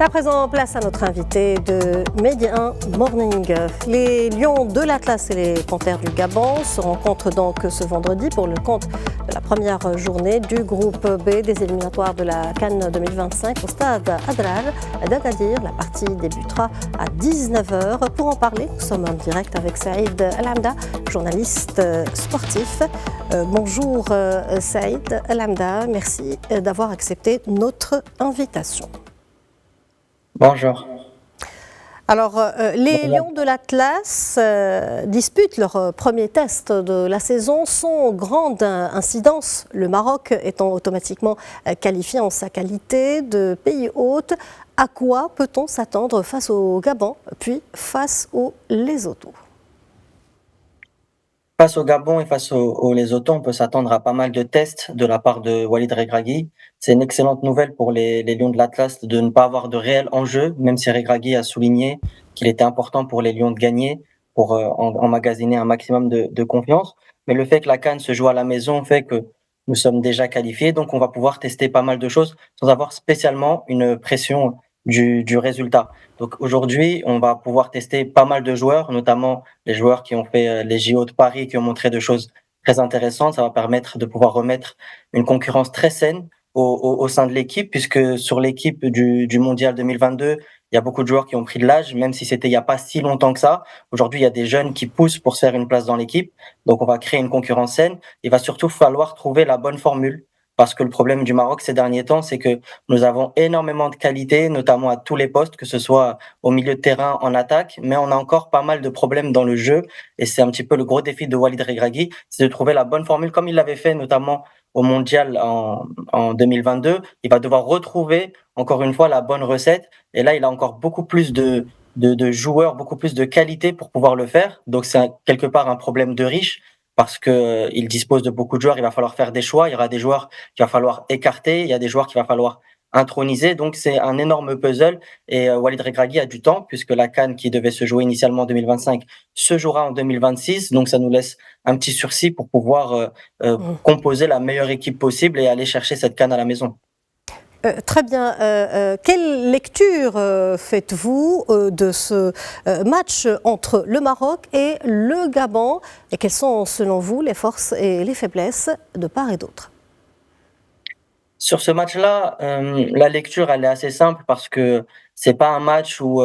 À présent, place à notre invité de Média 1 Morning. Les Lions de l'Atlas et les Panthères du Gabon se rencontrent donc ce vendredi pour le compte de la première journée du groupe B des éliminatoires de la CAN 2025 au stade Adrar d'Agadir. La partie débutera à 19h. Pour en parler, nous sommes en direct avec Saïd El-Hamda, journaliste sportif. Bonjour Saïd El-Hamda, merci d'avoir accepté notre invitation. Bonjour. Alors, les Lions de l'Atlas disputent leur premier test de la saison sans grande incidence, le Maroc étant automatiquement qualifié en sa qualité de pays hôte. À quoi peut-on s'attendre face au Gabon, puis face aux Lesotho ? Face au Gabon et face aux Lesotho, on peut s'attendre à pas mal de tests de la part de Walid Regragui. C'est une excellente nouvelle pour les Lions de l'Atlas de ne pas avoir de réel enjeu, même si Regragui a souligné qu'il était important pour les Lions de gagner, pour emmagasiner un maximum de confiance. Mais le fait que la CAN se joue à la maison fait que nous sommes déjà qualifiés, donc on va pouvoir tester pas mal de choses sans avoir spécialement une pression du résultat. Donc aujourd'hui, on va pouvoir tester pas mal de joueurs, notamment les joueurs qui ont fait les JO de Paris, qui ont montré des choses très intéressantes. Ça va permettre de pouvoir remettre une concurrence très saine au sein de l'équipe, puisque sur l'équipe du Mondial 2022, il y a beaucoup de joueurs qui ont pris de l'âge, même si c'était il n'y a pas si longtemps que ça. Aujourd'hui, il y a des jeunes qui poussent pour se faire une place dans l'équipe. Donc, on va créer une concurrence saine. Il va surtout falloir trouver la bonne formule. Parce que le problème du Maroc ces derniers temps, c'est que nous avons énormément de qualité, notamment à tous les postes, que ce soit au milieu de terrain, en attaque, mais on a encore pas mal de problèmes dans le jeu. Et c'est un petit peu le gros défi de Walid Regragui, c'est de trouver la bonne formule, comme il l'avait fait notamment au Mondial en 2022. Il va devoir retrouver, encore une fois, la bonne recette. Et là, il a encore beaucoup plus de joueurs, beaucoup plus de qualité pour pouvoir le faire. Donc, c'est quelque part un problème de riche parce que il dispose de beaucoup de joueurs. Il va falloir faire des choix. Il y aura des joueurs qu'il va falloir écarter. Il y a des joueurs qu'il va falloir introniser. Donc, c'est un énorme puzzle. Et Walid Regragui a du temps, puisque la CAN qui devait se jouer initialement en 2025 se jouera en 2026. Donc, ça nous laisse un petit sursis pour pouvoir composer la meilleure équipe possible et aller chercher cette CAN à la maison. Très bien. Quelle lecture faites-vous de ce match entre le Maroc et le Gabon? Et quelles sont, selon vous, les forces et les faiblesses de part et d'autre? Sur ce match-là, la lecture elle est assez simple parce que c'est pas un match où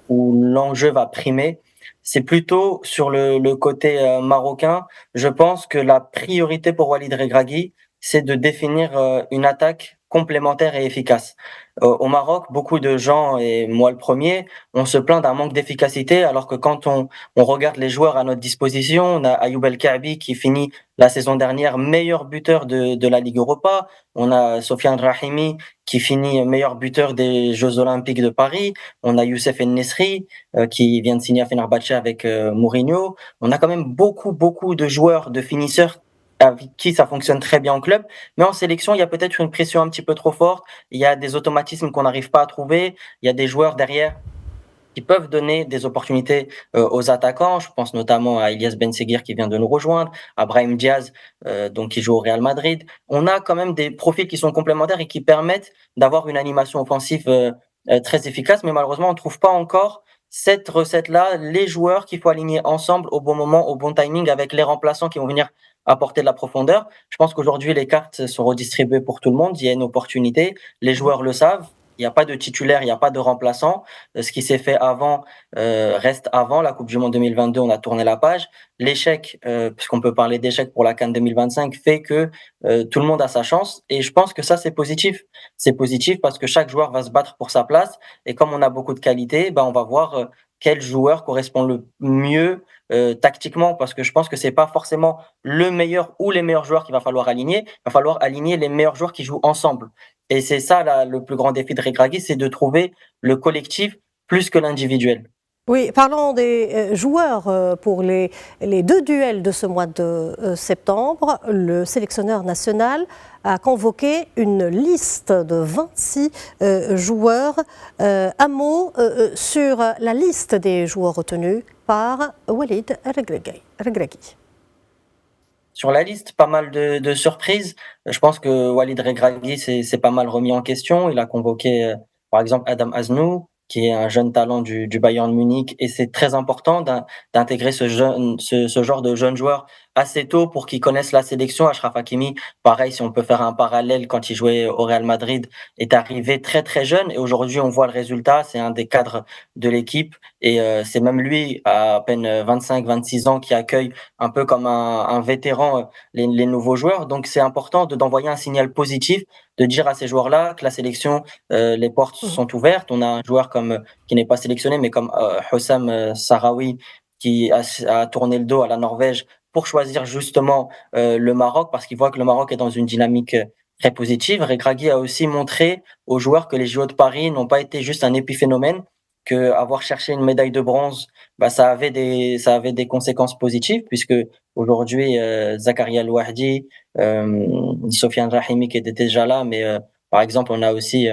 l'enjeu va primer. C'est plutôt sur le côté marocain. Je pense que la priorité pour Walid Regragui, c'est de définir une attaque complémentaire et efficace. Au Maroc, beaucoup de gens, et moi le premier, on se plaint d'un manque d'efficacité, alors que quand on regarde les joueurs à notre disposition, on a Ayoub El Kaabi qui finit la saison dernière meilleur buteur de la Ligue Europa, on a Sofiane Rahimi qui finit meilleur buteur des Jeux Olympiques de Paris, on a Youssef En-Nesyri qui vient de signer à Fenerbahçe avec Mourinho. On a quand même beaucoup de joueurs, de finisseurs avec qui ça fonctionne très bien en club, mais en sélection, il y a peut-être une pression un petit peu trop forte, il y a des automatismes qu'on n'arrive pas à trouver, il y a des joueurs derrière qui peuvent donner des opportunités aux attaquants. Je pense notamment à Ilyas Benseghir qui vient de nous rejoindre, à Brahim Diaz donc qui joue au Real Madrid. On a quand même des profils qui sont complémentaires et qui permettent d'avoir une animation offensive très efficace, mais malheureusement on ne trouve pas encore cette recette-là, les joueurs qu'il faut aligner ensemble au bon moment, au bon timing, avec les remplaçants qui vont venir apporter de la profondeur. Je pense qu'aujourd'hui les cartes sont redistribuées pour tout le monde. Il y a une opportunité, les joueurs le savent. Il n'y a pas de titulaire, il n'y a pas de remplaçant. Ce qui s'est fait avant reste avant. La Coupe du Monde 2022, on a tourné la page. L'échec, puisqu'on peut parler d'échec pour la CAN 2025, fait que tout le monde a sa chance. Et je pense que ça, c'est positif. C'est positif parce que chaque joueur va se battre pour sa place. Et comme on a beaucoup de qualité, ben, on va voir quel joueur correspond le mieux tactiquement, parce que je pense que c'est pas forcément le meilleur ou les meilleurs joueurs qu'il va falloir aligner. Il va falloir aligner les meilleurs joueurs qui jouent ensemble. Et c'est ça le plus grand défi de Regragui, c'est de trouver le collectif plus que l'individuel. Oui, parlons des joueurs pour les deux duels de ce mois de septembre. Le sélectionneur national a convoqué une liste de 26 joueurs. Un mot sur la liste des joueurs retenus par Walid Regragui. Sur la liste, pas mal de surprises. Je pense que Walid Regragui s'est pas mal remis en question. Il a convoqué par exemple Adam Aznou, qui est un jeune talent du Bayern Munich, et c'est très important d'intégrer ce genre de jeunes joueurs assez tôt pour qu'ils connaissent la sélection. Achraf Hakimi, pareil, si on peut faire un parallèle, quand il jouait au Real Madrid, est arrivé très très jeune et aujourd'hui on voit le résultat. C'est un des cadres de l'équipe et c'est même lui à peine 25-26 ans qui accueille un peu comme un vétéran les nouveaux joueurs. Donc c'est important d'envoyer un signal positif, de dire à ces joueurs-là que la sélection, les portes Mhm. sont ouvertes. On a un joueur comme qui n'est pas sélectionné, mais comme Hossam Sahraoui qui a tourné le dos à la Norvège pour choisir justement le Maroc parce qu'il voit que le Maroc est dans une dynamique très positive. Regragui a aussi montré aux joueurs que les JO de Paris n'ont pas été juste un épiphénomène, que avoir cherché une médaille de bronze, bah, ça avait des conséquences positives puisque aujourd'hui Zakaria El Wahdi, Sofiane Rahimi qui était déjà là, mais par exemple on a aussi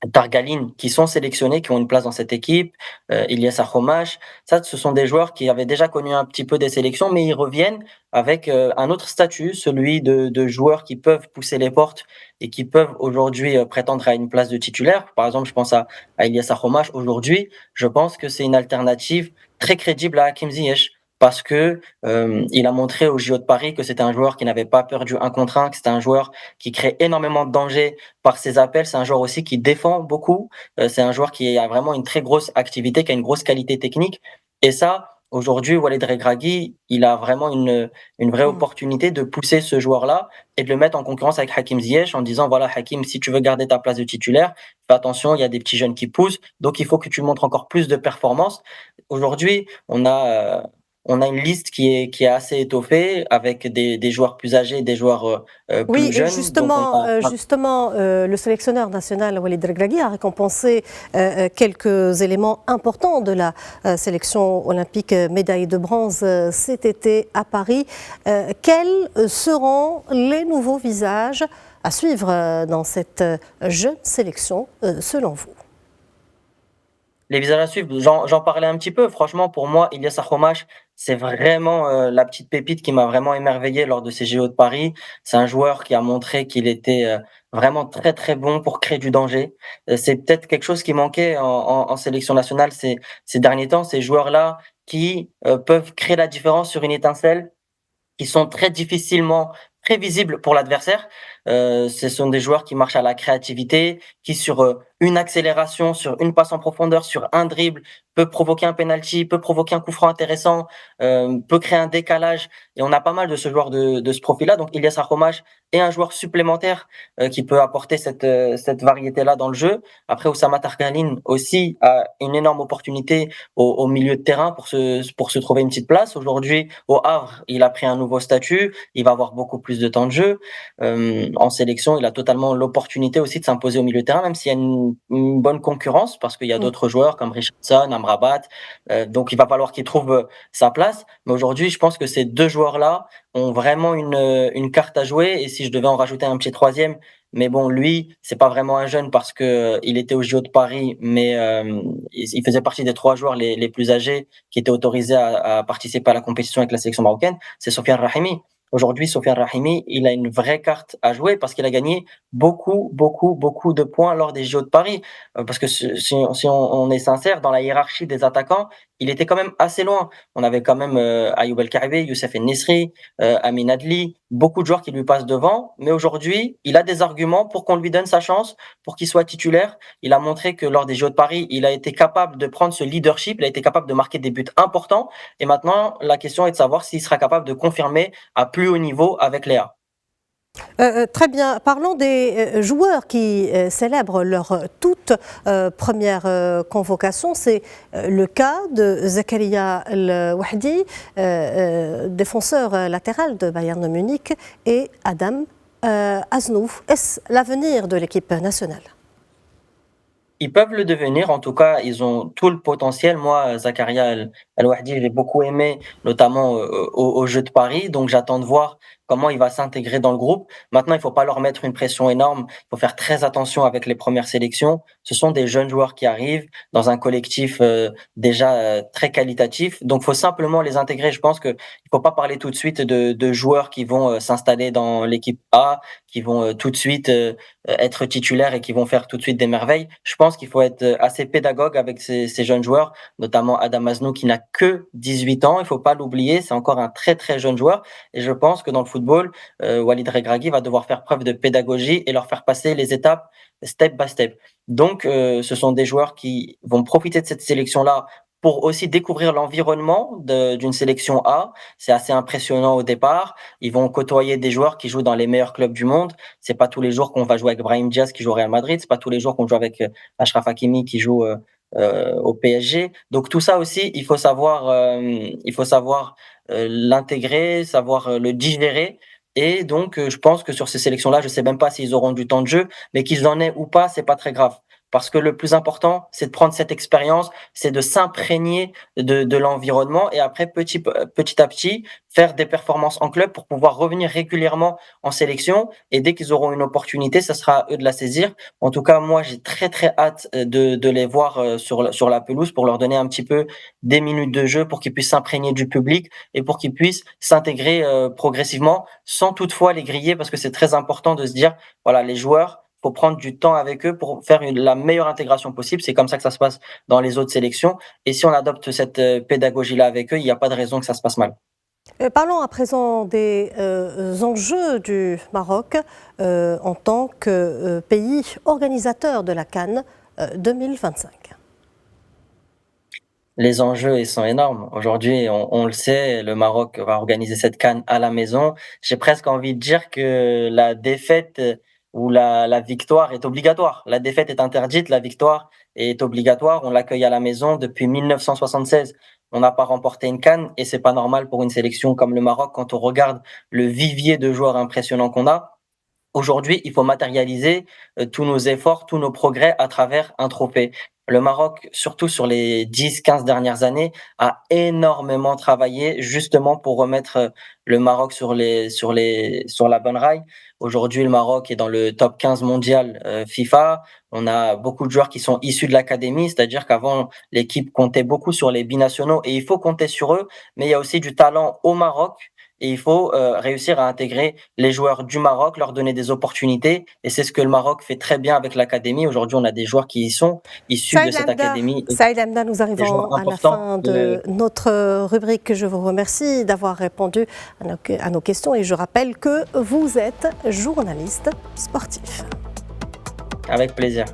Dargaline qui sont sélectionnés, qui ont une place dans cette équipe, Ilyas Akhomash. Ça, ce sont des joueurs qui avaient déjà connu un petit peu des sélections, mais ils reviennent avec un autre statut, celui de joueurs qui peuvent pousser les portes et qui peuvent aujourd'hui prétendre à une place de titulaire. Par exemple, je pense à Ilyas Akhomash. Aujourd'hui, je pense que c'est une alternative très crédible à Hakim Ziyech. Parce que il a montré au JO de Paris que c'était un joueur qui n'avait pas peur du 1 contre 1, que c'était un joueur qui crée énormément de danger par ses appels. C'est un joueur aussi qui défend beaucoup. C'est un joueur qui a vraiment une très grosse activité, qui a une grosse qualité technique. Et ça, aujourd'hui, Walid Regragui, il a vraiment une vraie Mhm. opportunité de pousser ce joueur-là et de le mettre en concurrence avec Hakim Ziyech en disant, voilà, Hakim, si tu veux garder ta place de titulaire, fais attention, il y a des petits jeunes qui poussent, donc il faut que tu montres encore plus de performance. Aujourd'hui, on a une liste qui est assez étoffée avec des joueurs plus âgés, des joueurs Oui, plus et jeunes. Donc on a le sélectionneur national Walid Regragui a récompensé quelques éléments importants de la sélection olympique médaille de bronze cet été à Paris. Quels seront les nouveaux visages à suivre dans cette jeune sélection selon vous? les visages à suivre, j'en parlais un petit peu. Franchement, pour moi, Ilyas Akhomash, c'est vraiment la petite pépite qui m'a vraiment émerveillé lors de ces JO de Paris. C'est un joueur qui a montré qu'il était vraiment très très bon pour créer du danger. C'est peut-être quelque chose qui manquait en sélection nationale ces derniers temps, ces joueurs-là qui peuvent créer la différence sur une étincelle, qui sont très difficilement prévisibles pour l'adversaire. Ce sont des joueurs qui marchent à la créativité, qui sur une accélération, sur une passe en profondeur, sur un dribble, peut provoquer un penalty, peut provoquer un coup franc intéressant, peut créer un décalage. Et on a pas mal de ce joueur de ce profil-là. Donc Ilyas Akhomash est un joueur supplémentaire qui peut apporter cette variété-là dans le jeu. Après, Oussama Targaline aussi a une énorme opportunité au milieu de terrain pour se trouver une petite place. Aujourd'hui, au Havre, il a pris un nouveau statut. Il va avoir beaucoup plus de temps de jeu. En sélection, il a totalement l'opportunité aussi de s'imposer au milieu de terrain, même s'il y a une bonne concurrence, parce qu'il y a Mm. d'autres joueurs comme Richardson, Amrabat. Donc, il va falloir qu'il trouve sa place. Mais aujourd'hui, je pense que ces deux joueurs-là ont vraiment une carte à jouer. Et si je devais en rajouter un petit troisième, mais bon, lui, c'est pas vraiment un jeune parce que il était au JO de Paris, mais il faisait partie des trois joueurs les plus âgés qui étaient autorisés à participer à la compétition avec la sélection marocaine. C'est Sofiane Rahimi. Aujourd'hui, Sofiane Rahimi, il a une vraie carte à jouer parce qu'il a gagné beaucoup de points lors des JO de Paris. Parce que si on est sincère, dans la hiérarchie des attaquants, il était quand même assez loin. On avait quand même Ayoub El Kaabi, Youssef El Nesri, Amin Adli, beaucoup de joueurs qui lui passent devant. Mais aujourd'hui, il a des arguments pour qu'on lui donne sa chance, pour qu'il soit titulaire. Il a montré que lors des Jeux de Paris, il a été capable de prendre ce leadership, il a été capable de marquer des buts importants. Et maintenant, la question est de savoir s'il sera capable de confirmer à plus haut niveau avec Léa. Très bien. Parlons des joueurs qui célèbrent leur toute première convocation. C'est le cas de Zakaria El Wahdi, défenseur latéral de Bayern de Munich, et Adam Aznouf. Est-ce l'avenir de l'équipe nationale? Ils peuvent le devenir, en tout cas, ils ont tout le potentiel. Moi, Zakaria El Wahdi, j'ai beaucoup aimé, notamment au Jeu de Paris. Donc, j'attends de voir comment il va s'intégrer dans le groupe. Maintenant, il faut pas leur mettre une pression énorme. Il faut faire très attention avec les premières sélections. Ce sont des jeunes joueurs qui arrivent dans un collectif déjà très qualitatif. Donc, faut simplement les intégrer. Je pense que il faut pas parler tout de suite de joueurs qui vont s'installer dans l'équipe A, qui vont tout de suite être titulaires et qui vont faire tout de suite des merveilles. Je pense qu'il faut être assez pédagogue avec ces jeunes joueurs, notamment Adam Aznou qui n'a que 18 ans. Il faut pas l'oublier, c'est encore un très très jeune joueur. Et je pense que dans le football, Walid Regragui va devoir faire preuve de pédagogie et leur faire passer les étapes step by step. Donc, ce sont des joueurs qui vont profiter de cette sélection-là pour aussi découvrir l'environnement d'une sélection A. C'est assez impressionnant au départ. Ils vont côtoyer des joueurs qui jouent dans les meilleurs clubs du monde. C'est pas tous les jours qu'on va jouer avec Brahim Diaz qui joue au Real Madrid. C'est pas tous les jours qu'on joue avec Achraf Hakimi qui joue au PSG. Donc tout ça aussi, il faut savoir l'intégrer, savoir le digérer. Et donc, je pense que sur ces sélections-là, je sais même pas s'ils auront du temps de jeu, mais qu'ils en aient ou pas, c'est pas très grave. Parce que le plus important, c'est de prendre cette expérience, c'est de s'imprégner de l'environnement et après, petit à petit, faire des performances en club pour pouvoir revenir régulièrement en sélection. Et dès qu'ils auront une opportunité, ça sera à eux de la saisir. En tout cas, moi, j'ai très, très hâte de les voir sur la pelouse pour leur donner un petit peu des minutes de jeu pour qu'ils puissent s'imprégner du public et pour qu'ils puissent s'intégrer progressivement sans toutefois les griller parce que c'est très important de se dire, voilà, les joueurs, faut prendre du temps avec eux pour faire la meilleure intégration possible. C'est comme ça que ça se passe dans les autres sélections. Et si on adopte cette pédagogie-là avec eux, il n'y a pas de raison que ça se passe mal. Parlons à présent des enjeux du Maroc en tant que pays organisateur de la CAN 2025. Les enjeux, ils sont énormes. Aujourd'hui, on le sait, le Maroc va organiser cette CAN à la maison. J'ai presque envie de dire que la défaite ou la victoire est obligatoire. La défaite est interdite, la victoire est obligatoire. On l'accueille à la maison depuis 1976. On n'a pas remporté une CAN et c'est pas normal pour une sélection comme le Maroc quand on regarde le vivier de joueurs impressionnants qu'on a. Aujourd'hui, il faut matérialiser tous nos efforts, tous nos progrès à travers un trophée. Le Maroc, surtout sur les 10-15 dernières années, a énormément travaillé justement pour remettre le Maroc sur la bonne raille. Aujourd'hui, le Maroc est dans le top 15 mondial FIFA. On a beaucoup de joueurs qui sont issus de l'académie, c'est-à-dire qu'avant, l'équipe comptait beaucoup sur les binationaux et il faut compter sur eux, mais il y a aussi du talent au Maroc et il faut réussir à intégrer les joueurs du Maroc, leur donner des opportunités. Et c'est ce que le Maroc fait très bien avec l'académie. Aujourd'hui, on a des joueurs qui y sont issus de cette académie. Saïd Hamda, nous arrivons à la fin de notre rubrique. Je vous remercie d'avoir répondu à nos questions. Et je rappelle que vous êtes journaliste sportif. Avec plaisir.